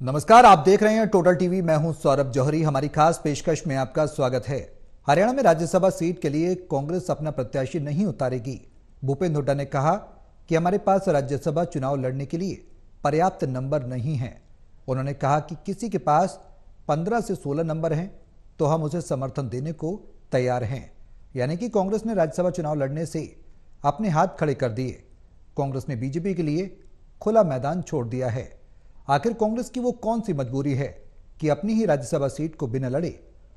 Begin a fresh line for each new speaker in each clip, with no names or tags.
नमस्कार, आप देख रहे हैं टोटल टीवी। मैं हूं सौरभ जौहरी। हमारी खास पेशकश में आपका स्वागत है। हरियाणा में राज्यसभा सीट के लिए कांग्रेस अपना प्रत्याशी नहीं उतारेगी। भूपेंद्र हुड्डा ने कहा कि हमारे पास राज्यसभा चुनाव लड़ने के लिए पर्याप्त नंबर नहीं है। उन्होंने कहा कि किसी के पास 15 से 16 नंबर हैं तो हम उसे समर्थन देने को तैयार हैं। यानी कि कांग्रेस ने राज्यसभा चुनाव लड़ने से अपने हाथ खड़े कर दिए। कांग्रेस ने बीजेपी के लिए खुला मैदान छोड़ दिया है। आखिर कांग्रेस की वो कौन सी मजबूरी है कि अपनी ही राज्यसभा सीट को बिना लड़े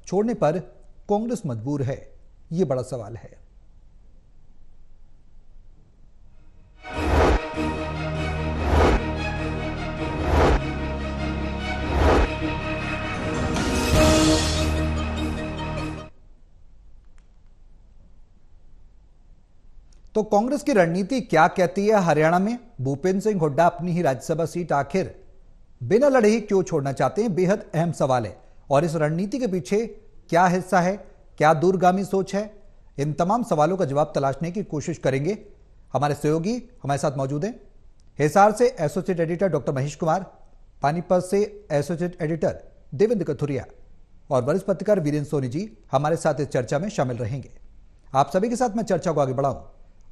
छोड़ने पर कांग्रेस मजबूर है? ये बड़ा सवाल है। तो कांग्रेस की रणनीति क्या कहती है? हरियाणा में भूपेंद्र सिंह हुड्डा अपनी ही राज्यसभा सीट आखिर बिना लड़े ही क्यों छोड़ना चाहते हैं? बेहद अहम सवाल है। और इस रणनीति के पीछे क्या हिस्सा है, क्या दूरगामी सोच है? इन तमाम सवालों का जवाब तलाशने की कोशिश करेंगे। हमारे सहयोगी हमारे साथ मौजूद हैं। हिसार से associate editor doctor Mahesh Kumar, Panipat से एसोसिएट एडिटर देवेंद्र कथुरिया और वरिष्ठ पत्रकार वीरेंद्र सोनी जी हमारे साथ इस चर्चा में शामिल रहेंगे। आप सभी के साथ मैं चर्चा को आगे बढ़ाऊं,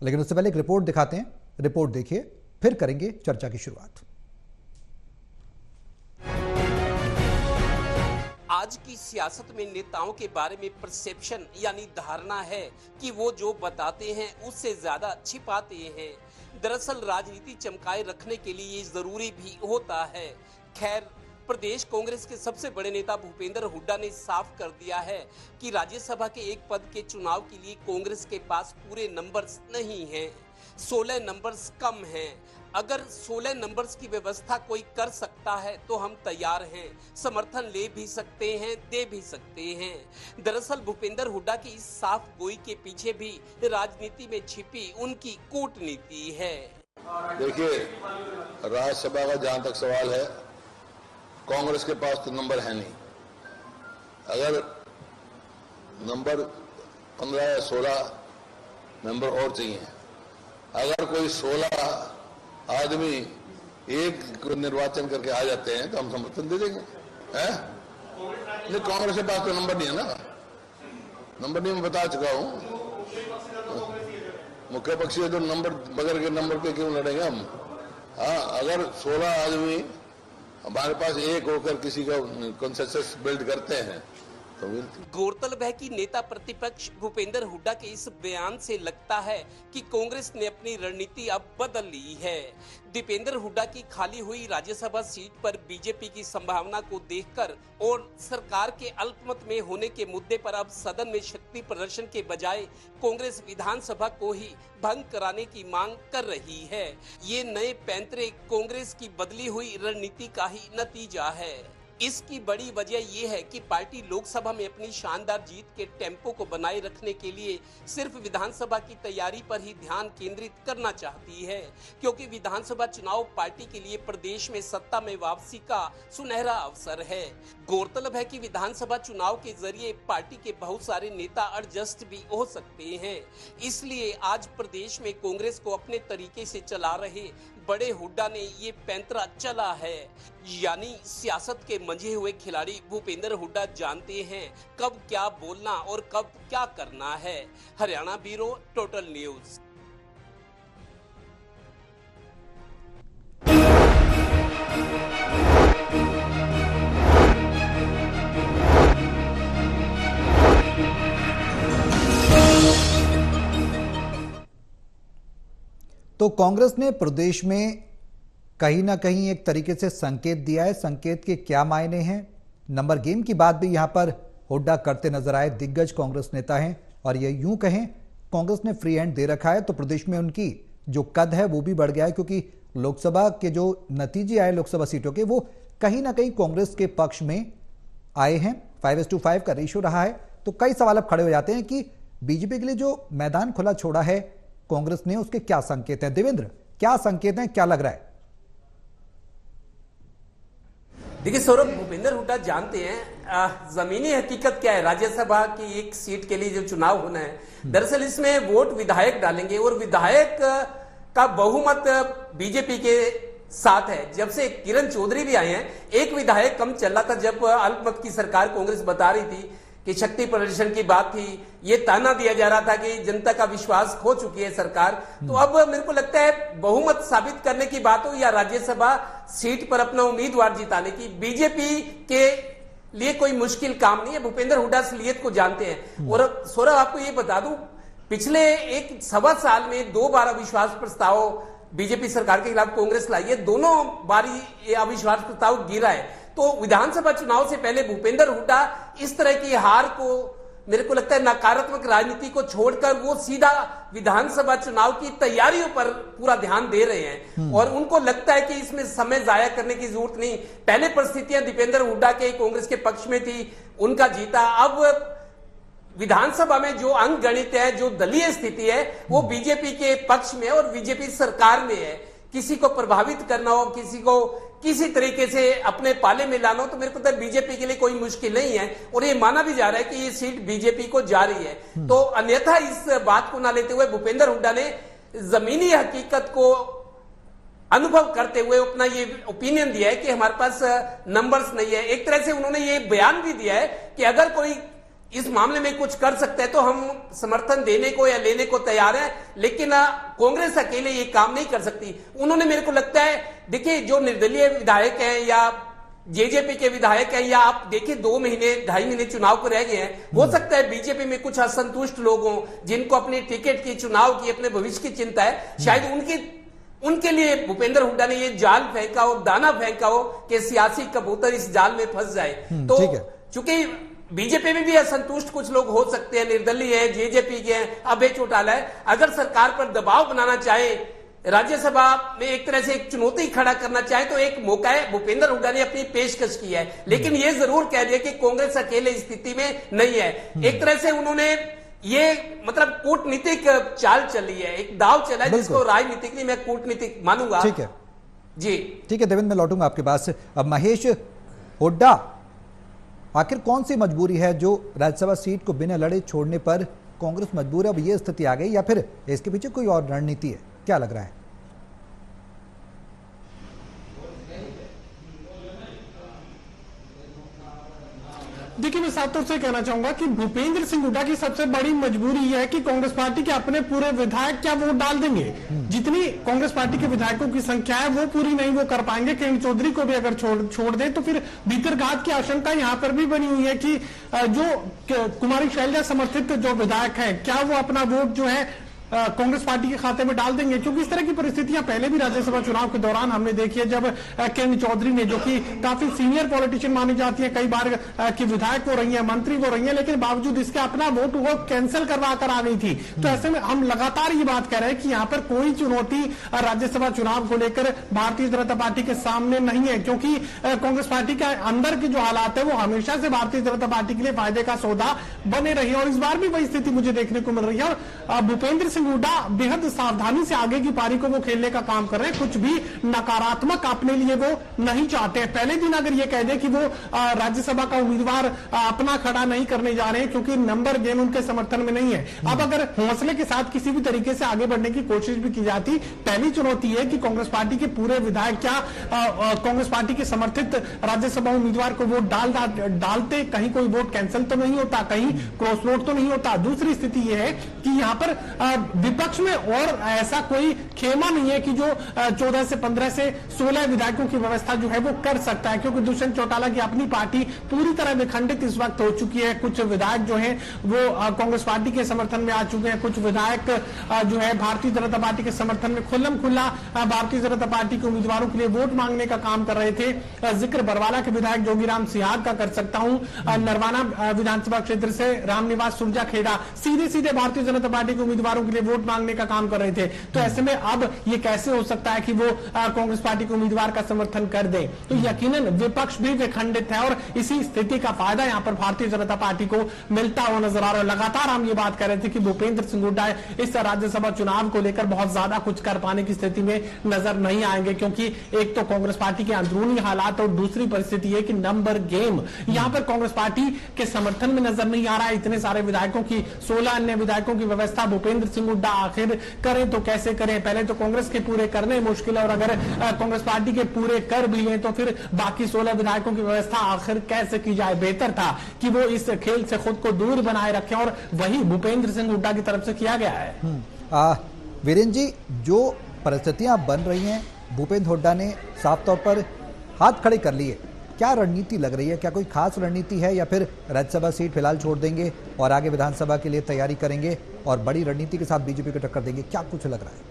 लेकिन उससे पहले एक रिपोर्ट दिखाते हैं। रिपोर्ट देखिए, फिर करेंगे चर्चा की शुरुआत।
आज की सियासत में नेताओं के बारे में परसेप्शन यानी धारणा है कि वो जो बताते हैं उससे ज्यादा छिपाते हैं। दरअसल राजनीति चमकाए रखने के लिए ये जरूरी भी होता है। खैर, प्रदेश कांग्रेस के सबसे बड़े नेता भूपेंद्र हुड्डा ने साफ कर दिया है कि राज्यसभा के एक पद के चुनाव के लिए कांग्रेस के पास पूरे नंबर्स नहीं हैं, 16 नंबर्स कम हैं। अगर 16 नंबर्स की व्यवस्था कोई कर सकता है तो हम तैयार हैं, समर्थन ले भी सकते हैं, दे भी सकते हैं। दरअसल भूपेंद्र हुड्डा की इस साफ गोई के पीछे भी राजनीति में छिपी उनकी कूटनीति है।
देखिए, राज्यसभा का जहां तक सवाल है, कांग्रेस के पास तो नंबर है नहीं। अगर नंबर 15 या 16 नंबर और चाहिए, अगर कोई 16 आदमी एक निर्वाचन करके आ जाते हैं तो हम समर्थन दे देंगे। नहीं, कांग्रेस के पास तो नंबर नहीं है ना। नंबर नहीं, मैं बता चुका हूं। मुख्य पक्षी तो नंबर बगैर के नंबर के क्यों लड़ेंगे हम? हाँ, अगर 16 आदमी हमारे पास एक होकर किसी का कंसेंसस बिल्ड करते हैं तो
गौरतलब है कि नेता प्रतिपक्ष भूपेंद्र हुड्डा के इस बयान से लगता है कि कांग्रेस ने अपनी रणनीति अब बदल ली है। दीपेंद्र हुड्डा की खाली हुई राज्यसभा सीट पर बीजेपी की संभावना को देखकर और सरकार के अल्पमत में होने के मुद्दे पर अब सदन में शक्ति प्रदर्शन के बजाय कांग्रेस विधानसभा को ही भंग कराने की मांग कर रही है। ये नए पैंतरे कांग्रेस की बदली हुई रणनीति का ही नतीजा है। इसकी बड़ी वजह यह है कि पार्टी लोकसभा में अपनी शानदार जीत के टेम्पो को बनाए रखने के लिए सिर्फ विधानसभा की तैयारी पर ही ध्यान केंद्रित करना चाहती है, क्योंकि विधानसभा चुनाव पार्टी के लिए प्रदेश में सत्ता में वापसी का सुनहरा अवसर है। गौरतलब है कि विधानसभा चुनाव के जरिए पार्टी के बहुत सारे नेता एडजस्ट भी हो सकते हैं। इसलिए आज प्रदेश में कांग्रेस को अपने तरीके से चला रहे बड़े हुड्डा ने ये पैंतरा चला है। यानी सियासत के मंझे हुए खिलाड़ी भूपेंद्र हुड्डा जानते हैं कब क्या बोलना और कब क्या करना है। Haryana bureau, total news.
तो कांग्रेस ने प्रदेश में कहीं ना कहीं एक तरीके से संकेत दिया है। संकेत के क्या मायने हैं? नंबर गेम की बात भी यहां पर हुड्डा करते नजर आए। दिग्गज कांग्रेस नेता हैं और ये यूं कहें कांग्रेस ने फ्री हैंड दे रखा है, तो प्रदेश में उनकी जो कद है वो भी बढ़ गया है, क्योंकि लोकसभा के जो नतीजे आए लोकसभा सीटों के, वो कहीं ना कहीं कांग्रेस के पक्ष में आए हैं। 5:5 का रेशियो रहा है। तो कई सवाल अब खड़े हो जाते हैं कि बीजेपी के लिए जो मैदान खुला छोड़ा है कांग्रेस ने, उसके क्या संकेत हैं? देवेंद्र, क्या संकेत हैं, क्या लग रहा है?
देखिए सौरभ, भूपेंद्र हुड्डा जानते हैं जमीनी हकीकत क्या है। राज्यसभा की एक सीट के लिए जो चुनाव होना है, दरअसल इसमें वोट विधायक डालेंगे और विधायक का बहुमत बीजेपी के साथ है। जब से किरण चौधरी भी आए हैं, एक विधायक कम चल रहा था जब अल्पमत की सरकार कांग्रेस बता रही थी कि शक्ति प्रदर्शन की बात थी, ये ताना दिया जा रहा था कि जनता का विश्वास खो चुकी है सरकार। तो अब मेरे को लगता है बहुमत साबित करने की बात हो या राज्यसभा सीट पर अपना उम्मीदवार जिताने की, बीजेपी के लिए कोई मुश्किल काम नहीं है। भूपेंद्र हुड्डा असलियत को जानते हैं। और सौरभ, आपको ये बता दूं, पिछले 1.25 साल में 2 बार अविश्वास प्रस्ताव बीजेपी सरकार के खिलाफ कांग्रेस लाई है, दोनों बारी ये अविश्वास प्रस्ताव गिरा है। तो विधानसभा चुनाव से पहले भूपेंद्र हुड्डा इस तरह की हार को, मेरे को लगता है नकारात्मक राजनीति को छोड़कर वो सीधा विधानसभा चुनाव की तैयारियों पर पूरा ध्यान दे रहे हैं। और उनको लगता है कि इसमें समय जाया करने की जरूरत नहीं। पहले परिस्थितियां दीपेंद्र हुड्डा के कांग्रेस के पक्ष में थी, उनका जीता। अब विधानसभा में जो अंक गणित है, जो दलीय स्थिति है, वो बीजेपी के पक्ष में और बीजेपी सरकार में है। किसी को प्रभावित करना हो, किसी को किसी तरीके से अपने पाले में लाना हो, तो मेरे को तो बीजेपी के लिए कोई मुश्किल नहीं है। और ये माना भी जा रहा है कि ये सीट बीजेपी को जा रही है। तो अन्यथा इस बात को ना लेते हुए भूपेंद्र हुड्डा ने जमीनी हकीकत को अनुभव करते हुए अपना ये ओपिनियन दिया है कि हमारे पास नंबर्स नहीं है। एक तरह से उन्होंने ये बयान भी दिया है कि अगर कोई इस मामले में कुछ कर सकता है तो हम समर्थन देने को या लेने को तैयार हैं, लेकिन कांग्रेस अकेले ये काम नहीं कर सकती। उन्होंने, मेरे को लगता है, देखिए, जो निर्दलीय विधायक हैं या जेजेपी के विधायक हैं, या आप देखिए 2 महीने 2.5 महीने चुनाव को रह गए हैं, हो सकता है बीजेपी में कुछ असंतुष्ट लोग हों जिनको अपनी टिकट की, चुनाव की, अपने भविष्य की चिंता है। शायद उनके लिए भूपेंद्र हुड्डा ने ये जाल फेंका हो, दाना फेंका हो कि सियासी कबूतर इस जाल में फंस जाए। तो चूंकि बीजेपी में भी असंतुष्ट कुछ लोग हो सकते हैं, निर्दलीय है, जेजेपी के हैं, अभय चौटाला है, अगर सरकार पर दबाव बनाना चाहे, राज्यसभा में एक तरह से एक चुनौती खड़ा करना चाहे, तो एक मौका है। भूपेंद्र हुड्डा ने अपनी पेशकश की है, लेकिन ये जरूर कह दिया कि कांग्रेस अकेले स्थिति में नहीं है। एक तरह से उन्होंने ये, मतलब, कूटनीतिक चाल चली है, एक दाव चला है जिसको राजनीतिक नहीं, मैं कूटनीतिक मानूंगा।
ठीक है
जी,
ठीक है देवेंद्र, मैं लौटूंगा आपके पास। अब महेश, हुड्डा आखिर कौन सी मजबूरी है जो राज्यसभा सीट को बिना लड़े छोड़ने पर कांग्रेस मजबूर है? अब ये स्थिति आ गई या फिर इसके पीछे कोई और रणनीति है? क्या लग रहा है?
देखिए, मैं साफ तौर से कहना चाहूंगा कि भूपेंद्र सिंह हुड्डा की सबसे बड़ी मजबूरी यह है कि कांग्रेस पार्टी के अपने पूरे विधायक क्या वोट डाल देंगे। जितनी कांग्रेस पार्टी के विधायकों की संख्या है वो पूरी नहीं वो कर पाएंगे। किरण चौधरी को भी अगर छोड़ दे तो फिर भीतरघात की आशंका यहां पर भी बनी हुई है कि जो कुमारी शैलजा समर्थित जो विधायक है, क्या वो अपना वोट जो है कांग्रेस पार्टी के खाते में डाल देंगे। क्योंकि इस तरह की परिस्थितियां पहले भी राज्यसभा चुनाव के दौरान हमने देखी है, जब किरण चौधरी ने, जो कि काफी सीनियर पॉलिटिशियन मानी जाती है, कई बार की विधायक हो रही है, मंत्री हो रही है, लेकिन बावजूद इसके अपना वोट वो कैंसिल करवा कर आ गई थी। तो ऐसे में हम लगातार ये बात कह रहे हैं कि यहाँ पर कोई चुनौती राज्यसभा चुनाव को लेकर भारतीय जनता पार्टी के सामने नहीं है, क्योंकि कांग्रेस पार्टी के अंदर के जो हालात है वो हमेशा से भारतीय जनता पार्टी के लिए फायदे का सौदा बने रही है। और इस बार भी वही स्थिति मुझे देखने को मिल रही है। और भूपेंद्र सिंह हुड्डा बेहद सावधानी से आगे की पारी को वो खेलने का काम कर रहे हैं। कुछ भी नकारात्मक अपने लिए वो नहीं चाहते हैं। पहले दिन अगर ये कह दे कि वो राज्यसभा का उम्मीदवार अपना खड़ा नहीं करने जा रहे हैं क्योंकि नंबर गेम उनके समर्थन में नहीं है, अब अगर हौसले के साथ किसी भी तरीके से आगे बढ़ने की कोशिश भी की जाती, पहली चुनौती है कि कांग्रेस पार्टी के पूरे विधायक क्या कांग्रेस पार्टी के समर्थित राज्यसभा उम्मीदवार को वोट डालते, कहीं कोई वोट कैंसिल तो नहीं होता, कहीं क्रॉस वोट तो नहीं होता। दूसरी स्थिति यह है कि यहां पर विपक्ष में और ऐसा कोई खेमा नहीं है कि जो 14 से 15 से 16 विधायकों की व्यवस्था जो है वो कर सकता है, क्योंकि दुष्यंत चौटाला की अपनी पार्टी पूरी तरह विखंडित इस वक्त हो चुकी है। कुछ विधायक जो हैं वो कांग्रेस पार्टी के समर्थन में आ चुके हैं, कुछ विधायक जो है भारतीय जनता पार्टी के समर्थन में खुल्लम खुल्ला भारतीय जनता पार्टी के उम्मीदवारों के लिए वोट मांगने का काम कर रहे थे। जिक्र बरवाला के विधायक जोगीराम सिहाग का कर सकता हूं, नरवाना विधानसभा क्षेत्र से रामनिवास सुरजा खेड़ा सीधे सीधे भारतीय जनता पार्टी के उम्मीदवारों के लिए वोट मांगने का काम कर रहे थे। तो ऐसे में अब ये कैसे हो सकता है कि वो कांग्रेस पार्टी के उम्मीदवार का समर्थन कर दें? तो यकीनन विपक्ष भी विखंडित है और इसी स्थिति का फायदा यहां पर भारतीय जनता पार्टी को मिलता हुआ नजर आ रहा है। लगातार हम ये बात कर रहे थे कि भूपेंद्र सिंह हुड्डा इस राज्यसभा चुनाव को लेकर बहुत ज्यादा कुछ कर पाने की स्थिति में नजर नहीं आएंगे, क्योंकि एक तो कांग्रेस पार्टी के अंदरूनी हालात और दूसरी परिस्थिति है कि नंबर गेम यहां पर कांग्रेस पार्टी के समर्थन में नजर नहीं आ रहा है। इतने सारे विधायकों की 16 अन्य विधायकों की व्यवस्था भूपेंद्र सिंह सिंह हुड्डा आखिर करें तो कैसे करें? पहले तो कांग्रेस के पूरे करने मुश्किल है, और अगर कांग्रेस पार्टी के पूरे कर भी लें तो फिर बाकी 16 विधायकों की व्यवस्था आखिर कैसे की जाए? बेहतर था कि वो इस खेल से खुद को दूर बनाए रखें, और वही भूपेंद्र सिंह हुड्डा की तरफ से किया गया है।
वीरेंद्र जी, जो परिस्थितियां बन रही हैं, भूपेंद्र हुड्डा ने साफ तौर पर हाथ खड़े कर लिए। क्या रणनीति लग रही है? क्या कोई खास रणनीति है, या फिर राज्यसभा सीट फिलहाल छोड़ देंगे और आगे विधानसभा के लिए तैयारी करेंगे और बड़ी रणनीति के साथ बीजेपी को टक्कर देंगे? क्या कुछ लग रहा है?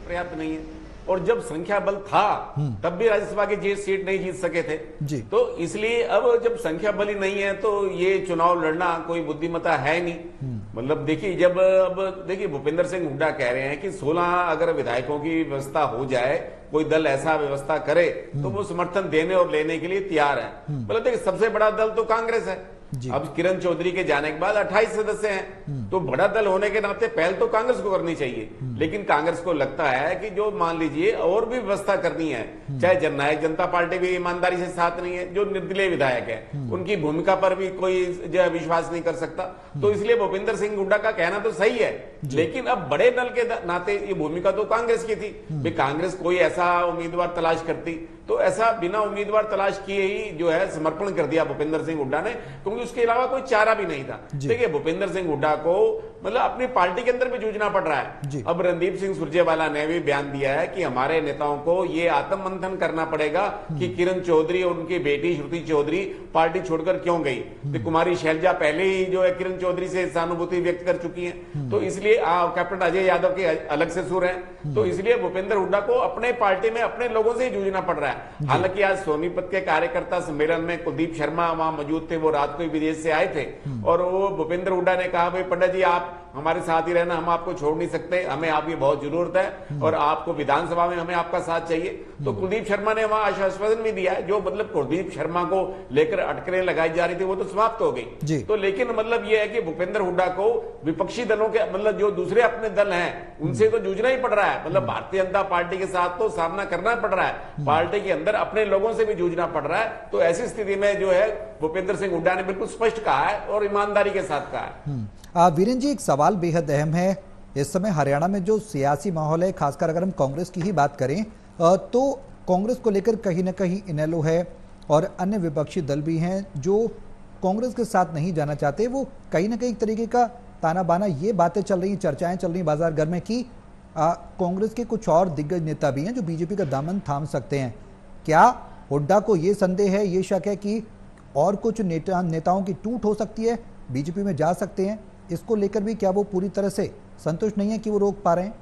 पर्याप्त नहीं है, और जब संख्या बल था तब भी राज्यसभा की सीट नहीं जीत सके थे
जी।
तो इसलिए अब जब संख्या बल ही नहीं है तो ये चुनाव लड़ना कोई बुद्धिमत्ता है नहीं। मतलब देखिए, जब अब देखिए भूपेंद्र सिंह हुड्डा कह रहे हैं कि 16 अगर विधायकों की व्यवस्था हो जाए, कोई दल ऐसा व्यवस्था करे तो वो समर्थन देने और लेने के लिए तैयार है। मतलब देखिए, सबसे बड़ा दल तो कांग्रेस है। अब किरण चौधरी के जाने के बाद 28 सदस्य हैं, तो बड़ा दल होने के नाते पहल तो कांग्रेस को करनी चाहिए। लेकिन कांग्रेस को लगता है कि जो मान लीजिए और भी व्यवस्था करनी है, चाहे जननायक जनता पार्टी भी ईमानदारी से साथ नहीं है, जो निर्दलीय विधायक है उनकी भूमिका पर भी कोई जो विश्वास नहीं कर सकता, तो इसलिए भूपेंद्र सिंह हुड्डा का कहना तो सही है। लेकिन अब बड़े दल के नाते ये भूमिका तो कांग्रेस की थी। कांग्रेस कोई ऐसा उम्मीदवार तलाश करती तो ऐसा बिना उम्मीदवार तलाश किए ही जो है समर्पण कर दिया भूपेंद्र सिंह हुड्डा ने, क्योंकि उसके अलावा कोई चारा भी नहीं था। देखिए, भूपेंद्र सिंह हुड्डा को मतलब अपनी पार्टी के अंदर भी जूझना पड़ रहा है। अब रणदीप सिंह सुरजेवाला ने भी बयान दिया है कि हमारे नेताओं को ये आत्ममंथन करना पड़ेगा कि किरण चौधरी और उनकी बेटी श्रुति चौधरी पार्टी छोड़कर क्यों गई। तो कुमारी शैलजा पहले ही जो है किरण चौधरी से सहानुभूति व्यक्त कर चुकी है, तो इसलिए कैप्टन अजय यादव के अलग से सुर हैं, तो इसलिए भूपेंद्र हुड्डा को अपने पार्टी में अपने लोगों से ही जूझना पड़ रहा है। हालांकि आज सोनीपत के कार्यकर्ता सम्मेलन में कुलदीप शर्मा वहां मौजूद थे, वो रात को विदेश से आए थे, और वो भूपेंद्र हुड्डा ने कहा, भाई पंडित जी आप हमारे साथ ही रहना, हम आपको छोड़ नहीं सकते, हमें आपकी बहुत जरूरत है और आपको विधानसभा में हमें आपका साथ चाहिए। तो कुलदीप शर्मा ने वहां आश्वासन भी दिया है, जो मतलब कुलदीप शर्मा को लेकर अटकलें लगाई जा रही थी वो तो समाप्त हो गई। तो लेकिन मतलब ये है कि भूपेंद्र हुड्डा को विपक्षी दलों के मतलब जो दूसरे अपने दल हैं उनसे तो जूझना ही पड़ रहा है। मतलब भारतीय जनता पार्टी के साथ तो सामना करना पड़ रहा है, पार्टी के अंदर अपने लोगों से भी जूझना पड़ रहा है। तो ऐसी स्थिति में जो है भूपेंद्र सिंह हुड्डा ने बिल्कुल स्पष्ट कहा है और ईमानदारी के साथ कहा है।
वीरेंद्र जी, एक सवाल बेहद अहम है। इस समय हरियाणा में जो सियासी माहौल है, खासकर अगर हम कांग्रेस की ही बात करें तो कांग्रेस को लेकर कहीं ना कहीं इनेलो है और अन्य विपक्षी दल भी हैं जो कांग्रेस के साथ नहीं जाना चाहते। वो कहीं ना कहीं एक तरीके का ताना बाना, ये बातें चल रही, चर्चाएं चल रही बाजार घर में कि कांग्रेस के कुछ और दिग्गज नेता भी हैं जो बीजेपी का दामन थाम सकते हैं। क्या हुड्डा को ये संदेह है, ये शक है कि और कुछ नेताओं की टूट हो सकती है, बीजेपी में जा सकते हैं? इसको लेकर भी क्या वो पूरी तरह से संतुष्ट नहीं है कि वो रोक पा रहे हैं?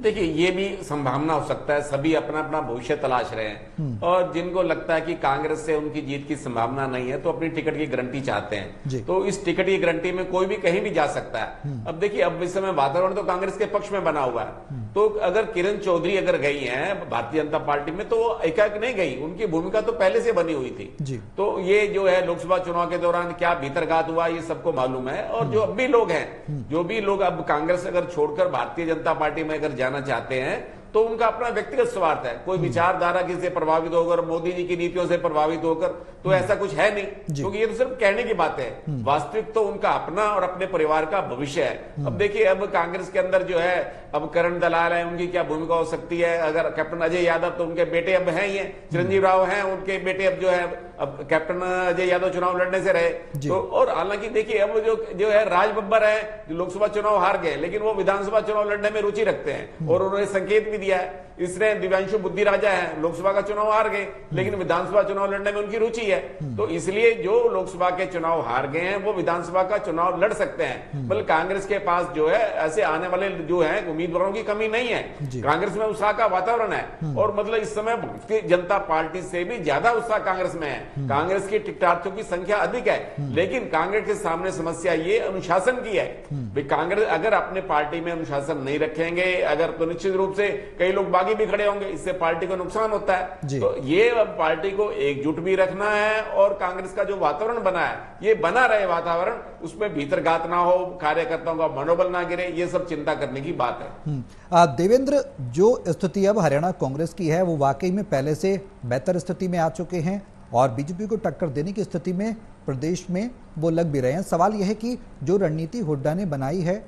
देखिए, ये भी संभावना हो सकता है, सभी अपना अपना भविष्य तलाश रहे हैं, और जिनको लगता है कि कांग्रेस से उनकी जीत की संभावना नहीं है तो अपनी टिकट की गारंटी चाहते हैं। तो इस टिकट की गारंटी में कोई भी कहीं भी जा सकता है। अब देखिए, अब इस समय वातावरण तो कांग्रेस के पक्ष में बना हुआ है, तो अगर किरण चौधरी अगर गई हैं भारतीय जनता पार्टी में तो वो एकाएक नहीं गई, उनकी भूमिका तो पहले से बनी हुई थी। तो ये जो है लोकसभा चुनाव के दौरान क्या भीतरघात हुआ ये सबको मालूम है, और जो अब भी लोग हैं, जो भी लोग अब कांग्रेस अगर छोड़कर भारतीय जनता पार्टी में अगर जाना चाहते हैं तो उनका अपना व्यक्तिगत स्वार्थ है। कोई विचारधारा किसी प्रभावित होकर, मोदी जी की नीतियों से प्रभावित होकर, तो ऐसा कुछ है नहीं, क्योंकि ये तो सिर्फ कहने की बात है। वास्तविक तो उनका अपना और अपने परिवार का भविष्य है। अब देखिए, अब कांग्रेस के अंदर जो है अब करण दलाल है, उनकी क्या भूमिका हो सकती है। अगर कैप्टन अजय यादव, तो उनके बेटे अब हैं ही हैं, चिरंजीव राव हैं, उनके बेटे अब जो है अब कैप्टन अजय यादव चुनाव लड़ने से रहे। तो और हालांकि देखिए, अब जो है राज बब्बर है, जो लोकसभा चुनाव हार गए, लेकिन वो विधानसभा चुनाव लड़ने में रुचि रखते हैं, और उन्होंने संकेत भी दिया है। इसने दिव्यांशु बुद्धि राजा है, लोकसभा का चुनाव हार गए, लेकिन विधानसभा चुनाव लड़ने में उनकी रुचि है। तो इसलिए जो लोकसभा के चुनाव हार गए हैं वो विधानसभा का चुनाव लड़ सकते हैं। मतलब कांग्रेस के पास जो है ऐसे आने वाले जो है उम्मीदवारों की कमी नहीं है। कांग्रेस में उत्साह का वातावरण है, और मतलब इस समय भारतीय जनता पार्टी से भी ज्यादा उत्साह कांग्रेस में है। कांग्रेस के टिकटार्थियों की संख्या अधिक है, लेकिन कांग्रेस के सामने समस्या ये अनुशासन की है। कांग्रेस अगर अपने पार्टी में अनुशासन नहीं रखेंगे अगर, तो निश्चित रूप से कई लोग बागी भी खड़े होंगे, इससे पार्टी को नुकसान होता है। तो ये अब पार्टी को एकजुट भी रखना है, और कांग्रेस का जो वातावरण बना है ये बना रहे वातावरण, उसमें भीतरघात ना हो, कार्यकर्ताओं का मनोबल ना गिरे, ये सब चिंता करने की बात है।
देवेंद्र, जो स्थिति अब हरियाणा कांग्रेस की है वो वाकई में पहले से बेहतर स्थिति में आ चुके हैं। और बीजेपी को टक्कर देने की स्थिति में प्रदेश में वो लग भी रहे हैं। सवाल यह है कि जो रणनीति हुड्डा ने बनाई है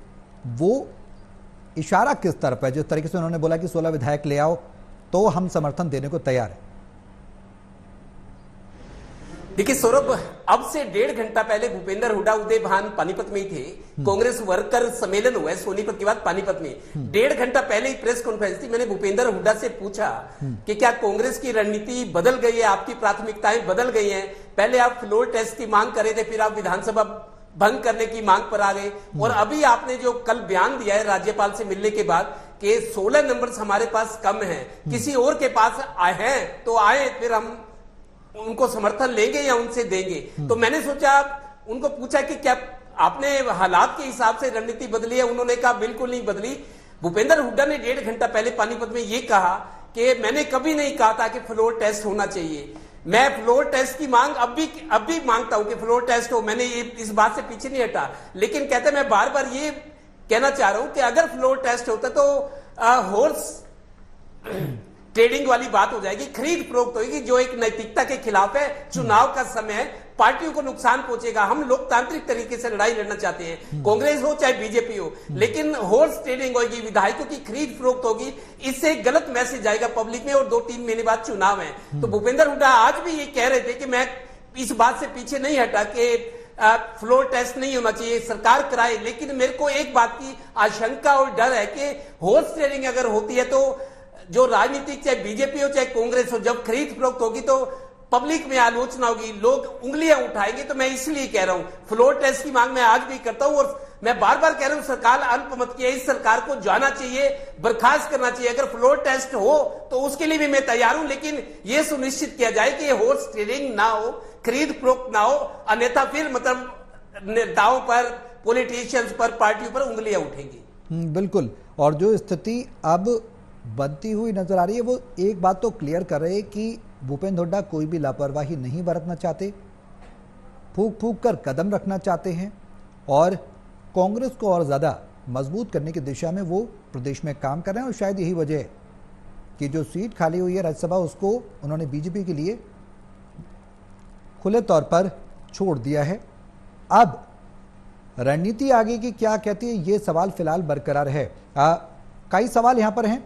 वो इशारा किस तरफ है। जिस तरीके से उन्होंने बोला कि 16 विधायक ले आओ तो हम समर्थन देने को तैयार है।
देखिए सौरभ, अब से 1.5 घंटा पहले भूपेंद्र हुड्डा उदय भान पानीपत में ही थे। कांग्रेस वर्कर सम्मेलन हुआ है सोनीपत के बाद पानीपत में। 1.5 घंटा पहले ही प्रेस कॉन्फ्रेंस थी। मैंने भूपेंद्र हुड्डा से पूछा कि क्या कांग्रेस की रणनीति बदल गई है, आपकी प्राथमिकताएं बदल गई हैं? पहले आप फ्लोर टेस्ट की मांग कर रहे थे, फिर आप विधानसभा भंग करने की मांग पर आ गए, और अभी आपने जो कल बयान दिया है राज्यपाल से मिलने के बाद कि 16 नंबर्स हमारे पास कम हैं, किसी और के पास आए तो आए, फिर हम उनको समर्थन लेंगे या उनसे देंगे। तो मैंने सोचा, उनको पूछा कि क्या आपने हालात के हिसाब से रणनीति बदली है? उन्होंने कहा बिल्कुल नहीं बदली। भूपेंद्र हुड्डा ने 1.5 घंटा पहले पानीपत में यह कहा कि मैंने कभी नहीं कहा था कि फ्लोर टेस्ट होना चाहिए। मैं फ्लोर टेस्ट की मांग अब भी मांगता हूं कि फ्लोर टेस्ट हो, मैंने ये इस बात से पीछे नहीं हटा। लेकिन कहते मैं बार बार ये कहना चाह रहा हूं कि अगर फ्लोर टेस्ट होता तो हॉर्स ट्रेडिंग वाली बात हो जाएगी, खरीद फरोख्त होगी, जो एक नैतिकता के खिलाफ है। चुनाव का समय, पार्टियों को नुकसान पहुंचेगा। हम लोकतांत्रिक तरीके से लड़ाई लड़ना चाहते हैं, कांग्रेस हो चाहे बीजेपी हो, लेकिन हॉर्स ट्रेडिंग होगी, विधायकों की खरीद फरोख्त होगी, इससे गलत मैसेज जाएगा पब्लिक में, और 2-3 महीने बाद चुनाव है। तो भूपेंद्र हुड्डा आज भी ये कह रहे थे कि मैं इस बात से पीछे नहीं हटा कि फ्लोर टेस्ट नहीं होना चाहिए, सरकार कराए। लेकिन मेरे को एक बात की आशंका और डर है कि हॉर्स ट्रेडिंग अगर होती है तो जो राजनीतिक, चाहे बीजेपी हो चाहे कांग्रेस हो, जब खरीद फरोख्त होगी तो पब्लिक में आलोचना होगी, लोग उंगलियां उठाएंगे। तो मैं इसलिए कह रहा हूं फ्लोर टेस्ट की मांग मैं आज भी करता हूं, और मैं बार बार कह रहा हूं सरकार अल्पमत की है, इस सरकार को जाना चाहिए, बर्खास्त करना चाहिए। अगर फ्लोर टेस्ट हो तो उसके लिए भी मैं तैयार हूं, लेकिन यह सुनिश्चित किया जाए कि हॉर्स ट्रेडिंग ना हो, खरीद फरोख्त ना हो, अन्यथा फिर मतलब नेताओं पर, पॉलिटिशियंस पर, पार्टियों पर उंगलियां उठेंगी।
बिल्कुल। और जो स्थिति अब बनती हुई नजर आ रही है, वो एक बात तो क्लियर कर रहे हैं कि भूपेंद्र हुड्डा कोई भी लापरवाही नहीं बरतना चाहते, फूंक फूंक कर कदम रखना चाहते हैं, और कांग्रेस को और ज़्यादा मजबूत करने की दिशा में वो प्रदेश में काम कर रहे हैं। और शायद यही वजह है कि जो सीट खाली हुई है राज्यसभा, उसको उन्होंने बीजेपी के लिए खुले तौर पर छोड़ दिया है। अब रणनीति आगे की क्या कहती है, ये सवाल फिलहाल बरकरार है। कई सवाल यहाँ पर हैं।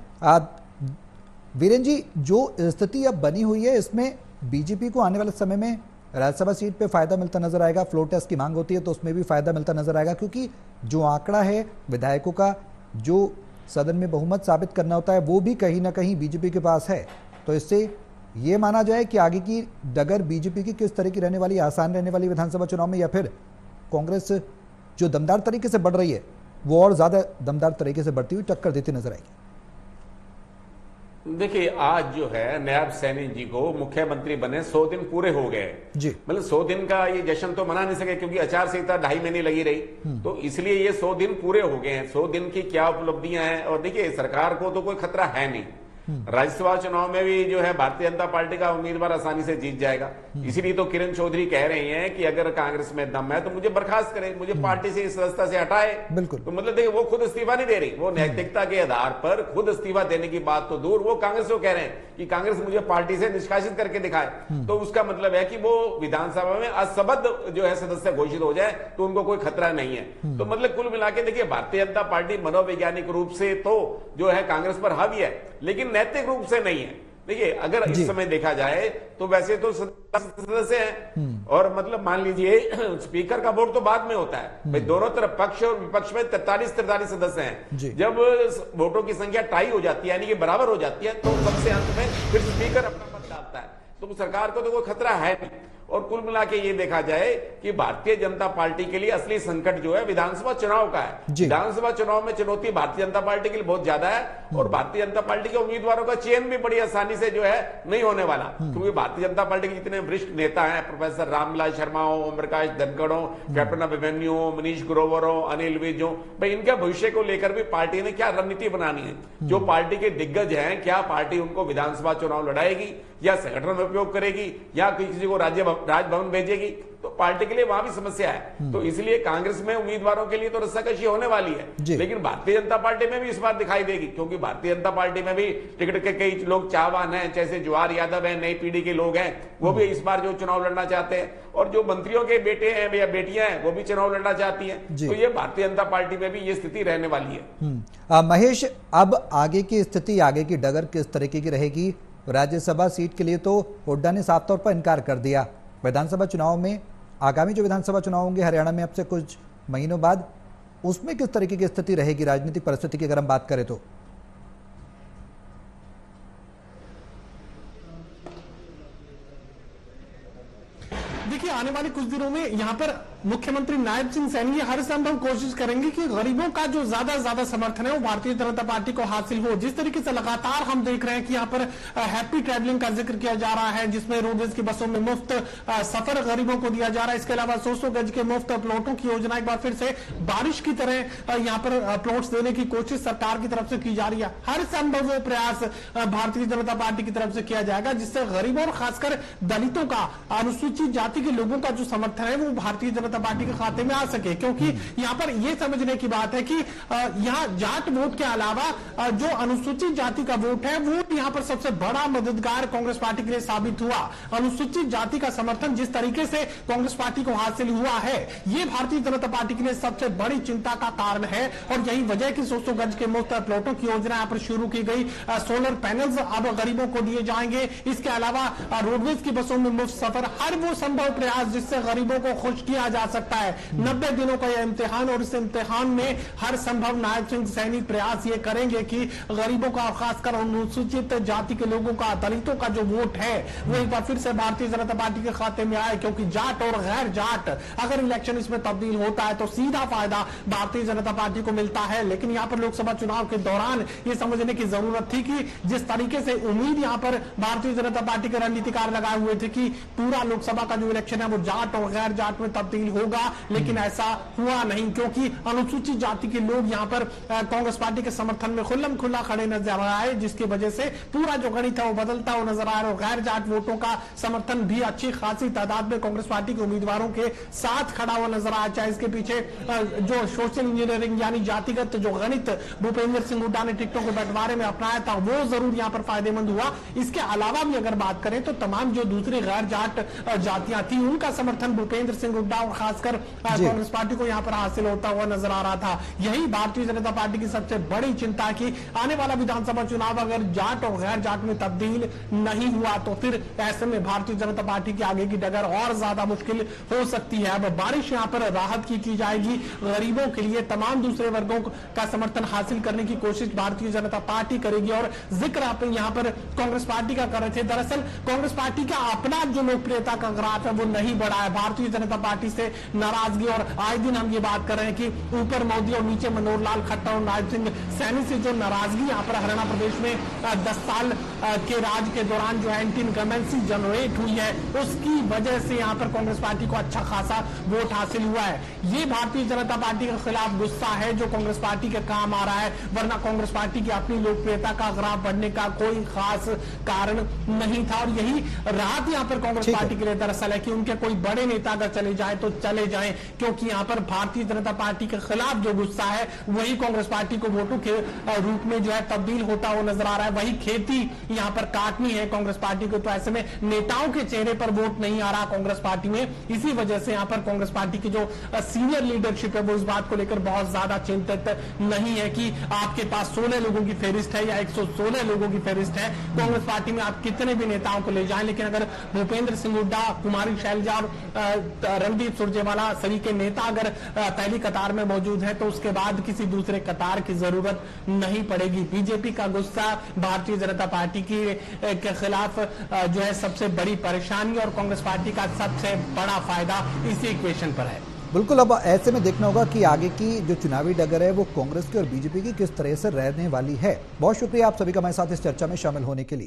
वीरेंद्र जी, जो स्थिति अब बनी हुई है, इसमें बीजेपी को आने वाले समय में राज्यसभा सीट पे फायदा मिलता नजर आएगा। फ्लोर टेस्ट की मांग होती है तो उसमें भी फायदा मिलता नजर आएगा, क्योंकि जो आंकड़ा है विधायकों का, जो सदन में बहुमत साबित करना होता है, वो भी कहीं ना कहीं बीजेपी के पास है। तो इससे ये माना जाए कि आगे की डगर बीजेपी की किस तरह की रहने वाली, आसान रहने वाली विधानसभा चुनाव में, या फिर कांग्रेस जो दमदार तरीके से बढ़ रही है वो और ज्यादा दमदार तरीके से बढ़ती हुई टक्कर देती नजर आएगी?
देखिए, आज जो है नायब सैनी जी को मुख्यमंत्री बने 100 दिन पूरे हो गए
जी।
मतलब 100 दिन का ये जश्न तो मना नहीं सके, क्योंकि आचार संहिता 2.5 महीने लगी रही, तो इसलिए ये 100 दिन पूरे हो गए हैं। 100 दिन की क्या उपलब्धियां हैं। और देखिए, सरकार को तो कोई खतरा है नहीं। राज्यसभा चुनाव में भी जो है भारतीय जनता पार्टी का उम्मीदवार आसानी से जीत जाएगा। इसीलिए तो किरण चौधरी कह रही हैं कि अगर कांग्रेस में दम है तो मुझे बर्खास्त करे, मुझे पार्टी से, इस सदस्यता से हटाए।
बिल्कुल।
तो मतलब देखिए, वो खुद इस्तीफा नहीं दे रही, वो नैतिकता के आधार पर खुद इस्तीफा देने की बात तो दूर, वो कांग्रेस को कह रहे हैं कि कांग्रेस मुझे पार्टी से निष्कासित करके दिखाए। तो उसका मतलब है कि वो विधानसभा में असंबद्ध जो है सदस्य घोषित हो जाए तो उनको कोई खतरा नहीं है। तो मतलब कुल मिला के देखिए, भारतीय जनता पार्टी मनोवैज्ञानिक रूप से तो जो है कांग्रेस पर हावी है, लेकिन नैतिक रूप से नहीं है। देखिए, अगर इस समय देखा जाए तो वैसे तो सदस्य हैं, और मतलब मान लीजिए स्पीकर का वोट तो बाद में होता है भाई, दोनों तरफ पक्ष और विपक्ष में 43 सदस्य हैं। जब वोटों की संख्या टाई हो जाती है, यानी कि बराबर हो जाती है, तो सबसे अंत में फिर स्पीकर अपना मत डालता है। तो सरकार को तो कोई खतरा है नहीं। और कुल मिला के ये देखा जाए कि भारतीय जनता पार्टी के लिए असली संकट जो है विधानसभा चुनाव का है। विधानसभा चुनाव में चुनौती भारतीय जनता पार्टी के लिए बहुत ज्यादा है, और भारतीय जनता पार्टी के उम्मीदवारों का चयन भी बड़ी आसानी से जो है नहीं होने वाला, क्योंकि भारतीय जनता पार्टी के जितने वरिष्ठ नेता हैं, प्रोफेसर रामविलास शर्मा हो, ओम प्रकाश धनखड़ हो, कैप्टन अभिमन्यु हो, मनीष ग्रोवर हो, अनिल विज हो, भाई इनके भविष्य को लेकर भी पार्टी ने क्या रणनीति बनानी है। जो पार्टी के दिग्गज हैं, क्या पार्टी उनको विधानसभा चुनाव लड़ाएगी, या संगठन में उपयोग करेगी, या किसी को राज्य राजभवन भेजेगी तो पार्टी के लिए वहां भी समस्या है। तो इसलिए कांग्रेस में उम्मीदवारों के लिए तो रस्साकशी होने वाली है, लेकिन भारतीय जनता पार्टी में भी इस बार दिखाई देगी, क्योंकि भारतीय जनता पार्टी में भी टिकट के कई लोग चाहवान हैं, जैसे जवाहर यादव हैं, नई पीढ़ी के लोग हैं, वो भी इस बार जो चुनाव लड़ना चाहते हैं, और जो मंत्रियों के बेटे हैं या बेटियां हैं वो भी चुनाव लड़ना चाहती हैं। तो ये भारतीय जनता पार्टी में भी ये स्थिति रहने वाली है।
महेश, अब आगे की स्थिति, आगे की डगर किस तरीके की रहेगी? राज्यसभा सीट के लिए तो हुड्डा ने साफ तौर पर इनकार कर दिया। विधानसभा चुनाव में, आगामी जो विधानसभा चुनाव होंगे हरियाणा में अब से कुछ महीनों बाद, उसमें किस तरीके की स्थिति रहेगी राजनीतिक परिस्थिति की अगर हम बात करें तो?
देखिए, आने वाले कुछ दिनों में यहाँ पर मुख्यमंत्री नायब सिंह सैनी हर संभव कोशिश करेंगे कि गरीबों का जो ज्यादा समर्थन है वो भारतीय जनता पार्टी को हासिल हो। जिस तरीके से लगातार हम देख रहे हैं कि यहाँ पर हैप्पी ट्रैवलिंग का जिक्र किया जा रहा है, जिसमें रोडवेज की बसों में मुफ्त सफर गरीबों को दिया जा रहा है। इसके अलावा 100 गज के मुफ्त प्लॉटों की योजना एक बार फिर से बारिश की तरह यहाँ पर प्लॉट्स देने की कोशिश सरकार की तरफ से की जा रही है। हर संभव प्रयास भारतीय जनता पार्टी की तरफ से किया जाएगा जिससे गरीबों और खासकर दलितों का, अनुसूचित जाति के लोगों का जो समर्थन है वो भारतीय जनता पार्टी के खाते में आ सके। क्योंकि यहाँ पर यह समझने की बात है कि यहाँ जाट वोट के अलावा जो अनुसूचित जाति का वोट है वो यहाँ पर सबसे बड़ा मददगार कांग्रेस पार्टी के लिए साबित हुआ। अनुसूचित जाति का समर्थन जिस तरीके से कांग्रेस पार्टी को हासिल हुआ है, ये भारतीय जनता पार्टी के लिए सबसे बड़ी चिंता का कारण है। और यही वजह की 100 गज के मुफ्त प्लॉटों की योजना यहाँ पर शुरू की गई। सोलर पैनल्स अब गरीबों को दिए जाएंगे। इसके अलावा रोडवेज की बसों में मुफ्त सफर, हर वो संभव प्रयास जिससे गरीबों को खुश किया जा सकता है। 90 दिनों का यह इम्तिहान, और इस इम्तिहान में हर संभव नायब सिंह सैनी प्रयास ये करेंगे कि गरीबों का, खासकर अनुसूचित जाति के लोगों का, दलितों का जो वोट है वो एक बार फिर से भारतीय जनता पार्टी के खाते में आए। क्योंकि जाट और गैर जाट अगर इलेक्शन इसमें तब्दील होता है तो सीधा फायदा भारतीय जनता पार्टी को मिलता है। लेकिन यहाँ पर लोकसभा चुनाव के दौरान ये समझने की जरूरत थी कि जिस तरीके से उम्मीद यहाँ पर भारतीय जनता पार्टी के रणनीतिकार लगाए हुए थे कि पूरा लोकसभा का जो इलेक्शन है वो जाट और गैर जाट में तब्दील होगा, लेकिन ऐसा हुआ नहीं। क्योंकि अनुसूचित जाति के लोग यहाँ पर कांग्रेस पार्टी के समर्थन में खुल्लम खुल्ला खड़े नजर आए, जिसकी वजह से पूरा जो गणित है वो बदलता हुआ नजर आ रहा है। गैर जाट वोटों का समर्थन भी अच्छी खासी तादाद में कांग्रेस पार्टी के उम्मीदवारों के साथ खड़ा हुआ नजर आया। चाहे इसके पीछे जो सोशल इंजीनियरिंग यानी जातिगत जो गणित भूपेंद्र सिंह हुड्डा ने टिकटों के बंटवारे में अपनाया था वो जरूर यहाँ पर फायदेमंद हुआ। इसके अलावा भी अगर बात करें तो तमाम जो दूसरी गैर जाट जातियां थी उनका समर्थन भूपेंद्र सिंह हुड्डा और खासकर कांग्रेस पार्टी को यहाँ पर हासिल होता हुआ नजर आ रहा था। यही भारतीय जनता पार्टी की सबसे बड़ी चिंता है कि आने वाला विधानसभा चुनाव अगर जाट और गैर जाट में तब्दील नहीं हुआ तो फिर ऐसे में भारतीय जनता पार्टी की आगे की डगर और ज्यादा मुश्किल हो सकती है। अब बारिश यहाँ पर राहत की जाएगी गरीबों के लिए, तमाम दूसरे वर्गों का समर्थन हासिल करने की कोशिश भारतीय जनता पार्टी करेगी। और जिक्र आप यहाँ पर कांग्रेस पार्टी का कर रहे थे, दरअसल कांग्रेस पार्टी का अपना जो लोकप्रियता का ग्राफ है वो नहीं बढ़ा है। भारतीय जनता पार्टी से नाराजगी, और आए दिन हम ये बात कर रहे हैं कि ऊपर मोदी और नीचे मनोहर लाल खट्टर और नायब सिंह सैनी से जो नाराजगी यहाँ पर हरियाणा प्रदेश में 10 साल के राज के दौरान जो एंटी इनकम्बेंसी जनरेट हुई है उसकी वजह से यहाँ पर कांग्रेस पार्टी को अच्छा खासा वोट हासिल हुआ है। ये भारतीय जनता पार्टी के खिलाफ गुस्सा है जो कांग्रेस पार्टी के काम आ रहा है, वरना कांग्रेस पार्टी की अपनी लोकप्रियता का ग्राफ बढ़ने का कोई खास कारण नहीं था। और यही राहत यहाँ पर कांग्रेस पार्टी के लिए दरअसल है कि उनके कोई बड़े नेता अगर चले जाए तो चले जाएं, क्योंकि यहाँ पर भारतीय जनता पार्टी के खिलाफ जो गुस्सा है वही कांग्रेस पार्टी को वोटों के रूप में जो है तब्दील होता हुआ नजर आ रहा है। वही खेती यहाँ पर काटनी है कांग्रेस पार्टी को, तो ऐसे में नेताओं के चेहरे पर वोट नहीं आ रहा कांग्रेस पार्टी में। इसी वजह से यहाँ पर कांग्रेस पार्टी की जो सीनियर लीडरशिप है वो इस बात को लेकर बहुत ज्यादा चिंतित नहीं है कि आपके पास 16 लोगों की फेरिस्त है या 116 लोगों की फेरिस्त है। कांग्रेस पार्टी में आप कितने भी नेताओं को ले जाएं, लेकिन अगर भूपेंद्र सिंह हुड्डा, कुमारी शैलजा और रणदीप सुरजेवाला सभी के नेता अगर पहली कतार में मौजूद है तो उसके बाद किसी दूसरे कतार की जरूरत नहीं पड़ेगी। बीजेपी का गुस्सा भारतीय जनता पार्टी के खिलाफ जो है सबसे बड़ी परेशानी, और कांग्रेस पार्टी का सबसे बड़ा फायदा इसी इक्वेशन पर है।
बिल्कुल, अब ऐसे में देखना होगा कि आगे की जो चुनावी डगर है वो कांग्रेस की और बीजेपी की किस तरह से रहने वाली है। बहुत शुक्रिया आप सभी का हमारे साथ इस चर्चा में शामिल होने के लिए।